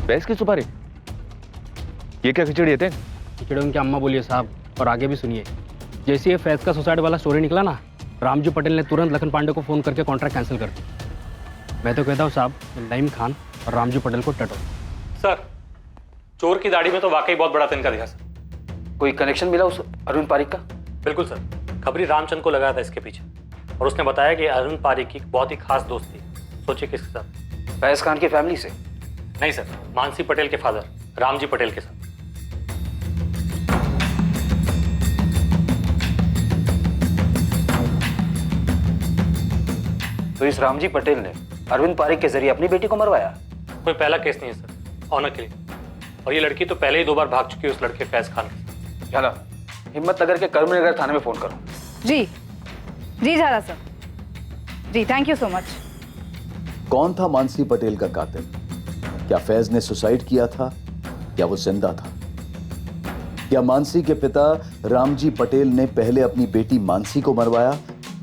Speaker 5: भैंस की सुपारी? ये क्या खिचड़ी थे?
Speaker 13: खिचड़ी उनकी अम्मा बोलिए साहब, और आगे भी सुनिए। जैसे ये फैज का सुसाइड वाला स्टोरी निकला ना, रामजी पटेल ने तुरंत लखन पांडे को फ़ोन करके कॉन्ट्रैक्ट कैंसिल कर दिया। मैं तो कहता हूँ साहब, नईम खान और रामजी पटेल को टटो।
Speaker 7: सर, चोर की दाढ़ी में तो वाकई बहुत बड़ा तिनका दिखा सर।
Speaker 6: कोई कनेक्शन मिला उस अरुण पारिक का?
Speaker 7: बिल्कुल सर, खबरी रामचंद को लगाया था इसके पीछे, और उसने बताया कि अरुण पारिक की बहुत ही खास दोस्त थी। सोचिए किसके साथ?
Speaker 6: फैज खान की फैमिली से?
Speaker 7: नहीं सर, मानसी पटेल के फादर रामजी पटेल के साथ।
Speaker 6: तो इस रामजी पटेल ने अरविंद पारिक के जरिए अपनी बेटी को मरवाया?
Speaker 7: कोई पहला केस नहीं है सर, ऑनर के लिए। और ये लड़की तो पहले ही 2 बार भाग चुकी है उस लड़के फैज खान के।
Speaker 6: झाला, हिम्मत नगर के कर्मनगर थाने में फोन करो।
Speaker 11: जी जी झाला सर, जी थैंक यू सो मच।
Speaker 9: कौन था मानसी पटेल का कातिल? क्या फैज ने सुसाइड किया था या वो जिंदा था? क्या मानसी के पिता रामजी पटेल ने पहले अपनी बेटी मानसी को मरवाया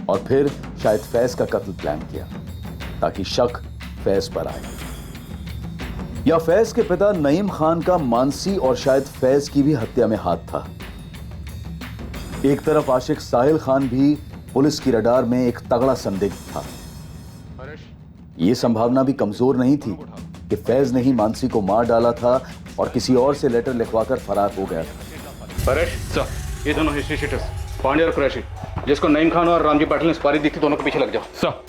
Speaker 9: और फिर शायद फैज का कत्ल प्लान किया ताकि शक फैज पर आए? या फैज के पिता नईम खान का मानसी और शायद फैज की भी हत्या में हाथ था? एक तरफ आशिक साहिल खान भी पुलिस की रडार में एक तगड़ा संदिग्ध था। यह संभावना भी कमजोर नहीं थी कि फैज ने ही मानसी को मार डाला था और किसी और से लेटर लिखवाकर फरार हो गया था।
Speaker 16: परेश सर, ये दोनों हिस्ट्री शीटर्स पांडे और कुरैशी, जिसको नईम खान और रामजी पटेल ने सुपारी दी थी, दोनों के पीछे लग जाओ। सर,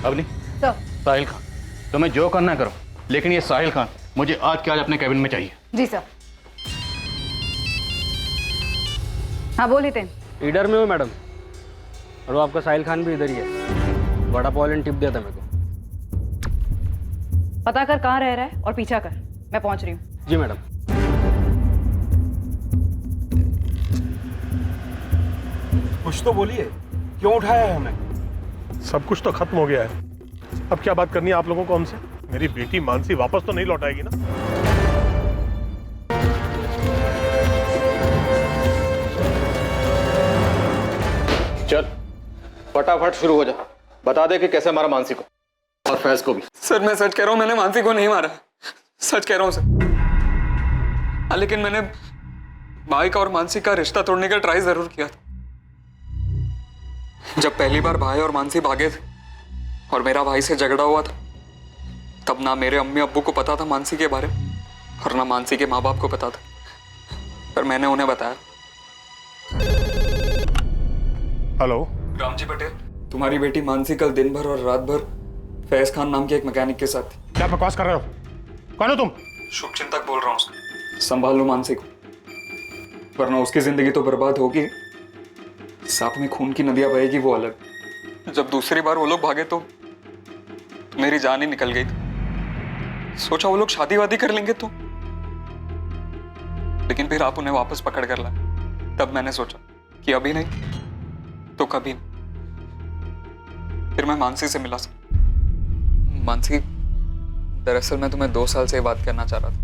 Speaker 16: अब नहीं
Speaker 11: सर,
Speaker 16: साहिल खान, तुम्हें जो करना करो, लेकिन ये साहिल खान मुझे आज के आज अपने कैबिन में चाहिए।
Speaker 11: जी सर। हाँ बोलिए थे।
Speaker 13: इधर में हो मैडम, और वो आपका साहिल खान भी इधर ही है। बड़ा पॉइंट टिप दिया था मेरे को।
Speaker 11: पता कर कहाँ रह रहा है और पीछा कर, मैं पहुंच रही हूँ।
Speaker 13: जी मैडम।
Speaker 10: कुछ तो बोलिए, क्यों उठाया है हमें?
Speaker 12: सब कुछ तो खत्म हो गया है, अब क्या बात करनी है आप लोगों को हमसे? मेरी बेटी मानसी वापस तो नहीं लौटाएगी ना?
Speaker 16: चल फटाफट शुरू हो जा, बता दे कि कैसे मारा मानसी को और फैज को भी।
Speaker 18: सर मैं सच कह रहा हूँ, मैंने मानसी को नहीं मारा, सच कह रहा हूँ सर। लेकिन मैंने भाई का और मानसी का रिश्ता तोड़ने का ट्राई जरूर किया था। जब पहली बार भाई और मानसी भागे थे और मेरा भाई से झगड़ा हुआ था, तब ना मेरे अम्मी अब्बू को पता था मानसी के बारे में और ना मानसी के माँ बाप को पता था, पर मैंने उन्हें बताया।
Speaker 12: हेलो
Speaker 18: रामजी पटेल, तुम्हारी बेटी मानसी कल दिन भर और रात भर फैज खान नाम के एक मैकेनिक के साथ थी।
Speaker 12: क्या बकवास कर रहे हो? कौन हो तुम?
Speaker 18: शुभचिंतक बोल रहा हूँ, संभाल लो मानसी को, वरना उसकी जिंदगी तो बर्बाद होगी, साथ में खून की नदियां बहेगी वो अलग। जब दूसरी बार वो लोग भागे तो मेरी जान ही निकल गई थी। सोचा वो लोग शादी वादी कर लेंगे तो, लेकिन फिर आप उन्हें वापस पकड़ कर लाए। तब मैंने सोचा कि अभी नहीं तो कभी नहीं। फिर मैं मानसी से मिला सर। मानसी, दरअसल मैं तुम्हें 2 साल से ये बात करना चाह रहा था,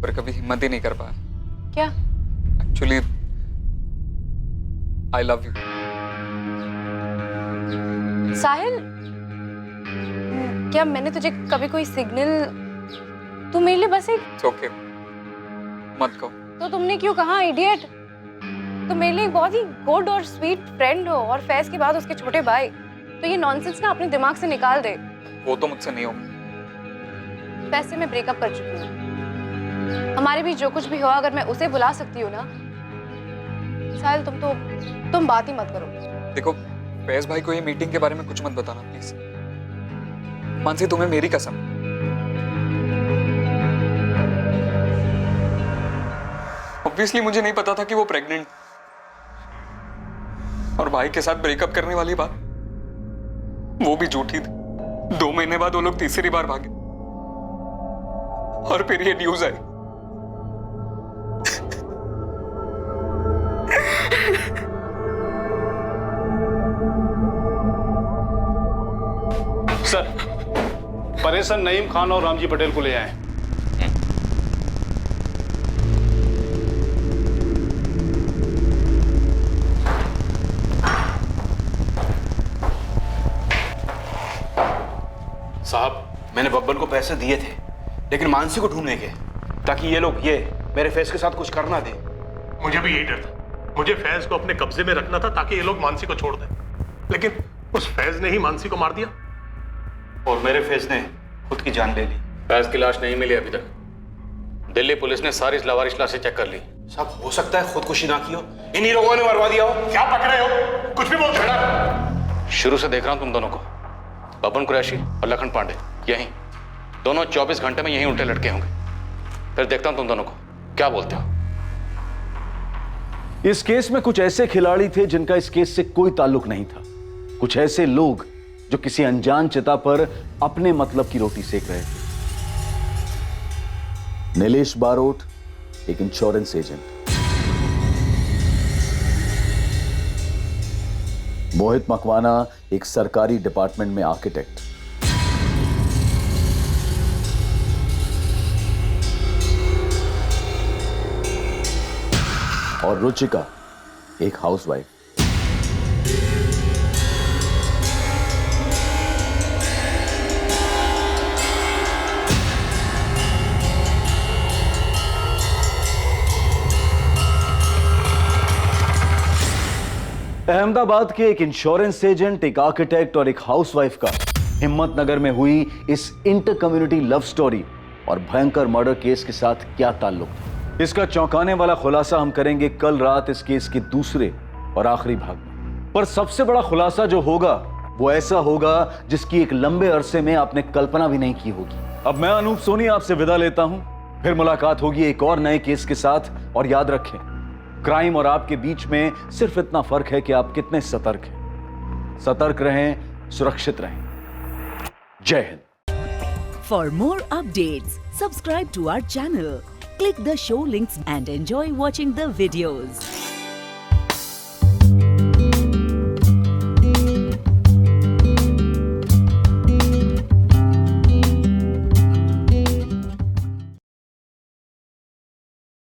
Speaker 18: पर कभी हिम्मत ही नहीं कर पाया।
Speaker 4: क्या?
Speaker 18: Actually I love you.
Speaker 4: Sahil, क्या मैंने तुझे कभी कोई सिग्नल? तू मेरे लिए बस एक
Speaker 18: ओके, मत कहो।
Speaker 4: तो तुमने क्यों कहा इडियट? तुम मेरे लिए एक बहुत ही गुड और स्वीट फ्रेंड हो, और फैज के बाद उसके छोटे भाई। तो ये नॉनसेंस ना अपने दिमाग से निकाल दे।
Speaker 18: वो तो मुझसे नहीं हो।
Speaker 4: फैज से मैं ब्रेकअप कर चुकी हूँ। हमारे बीच जो कुछ भी हुआ, अगर मैं उसे बुला सकती हूँ ना। साहिल तुम बात ही मत करो।
Speaker 18: देखो, फैज भाई को ये मीटिंग के बारे में कुछ मत बताना प्लीज। मानसी, तुम्हें मेरी कसम। ऑब्वियसली मुझे नहीं पता था कि वो प्रेग्नेंट, और भाई के साथ ब्रेकअप करने वाली बात वो भी झूठी थी। 2 महीने बाद वो लोग तीसरी बार भागे और फिर ये न्यूज आई।
Speaker 16: सर, परेश नईम खान और रामजी पटेल को ले आए।
Speaker 10: साहब, मैंने बब्बन को पैसे दिए थे, लेकिन मानसी को ढूंढने के, ताकि ये लोग मेरे फैज के साथ कुछ करना दे।
Speaker 12: मुझे भी यही डर था। मुझे फैज को अपने कब्जे में रखना था ताकि ये लोग मानसी को छोड़ दें। लेकिन उस फैज ने ही मानसी को मार दिया।
Speaker 6: और मेरे फैज ने खुद की जान ले ली।
Speaker 16: फैज की लाश नहीं मिली अभी तक। दिल्ली पुलिस ने सारी लावारिश लाशें चेक कर ली।
Speaker 10: सब हो सकता है खुदकुशी ना की हो, इन्हीं लोगों ने मरवा दिया हो। क्या पकड़े हो? कुछ भी बोल रहे।
Speaker 16: शुरू से देख रहा हूं तुम दोनों को, बबन कुरैशी और लखन पांडे, यहीं दोनों 24 घंटे में यहीं उल्टे लटके होंगे। फिर देखता हूं तुम दोनों को क्या बोलते हो।
Speaker 9: इस केस में कुछ ऐसे खिलाड़ी थे जिनका इस केस से कोई ताल्लुक नहीं था। कुछ ऐसे लोग जो किसी अनजान चिता पर अपने मतलब की रोटी सेक रहे थे। नीलेश बारोट एक इंश्योरेंस एजेंट, मोहित मकवाना एक सरकारी डिपार्टमेंट में आर्किटेक्ट, और रुचिका एक हाउसवाइफ। अहमदाबाद के एक इंश्योरेंस एजेंट, एक आर्किटेक्ट और एक हाउसवाइफ का हिम्मतनगर में हुई इस इंटर कम्युनिटी लव स्टोरी और भयंकर मर्डर केस के साथ क्या ताल्लुक था, इसका चौंकाने वाला खुलासा हम करेंगे कल रात इस केस के दूसरे और आखिरी भाग में। पर सबसे बड़ा खुलासा जो होगा वो ऐसा होगा जिसकी एक लंबे अरसे में आपने कल्पना भी नहीं की होगी। अब मैं अनूप सोनी आपसे विदा लेता हूं, फिर मुलाकात होगी एक और नए केस के साथ। और याद रखें, क्राइम और आपके बीच में सिर्फ इतना फर्क है कि आप कितने सतर्क हैं। सतर्क रहें, सुरक्षित रहें। जय Hind.
Speaker 8: For more updates, subscribe to our channel, click the show links and enjoy watching the videos.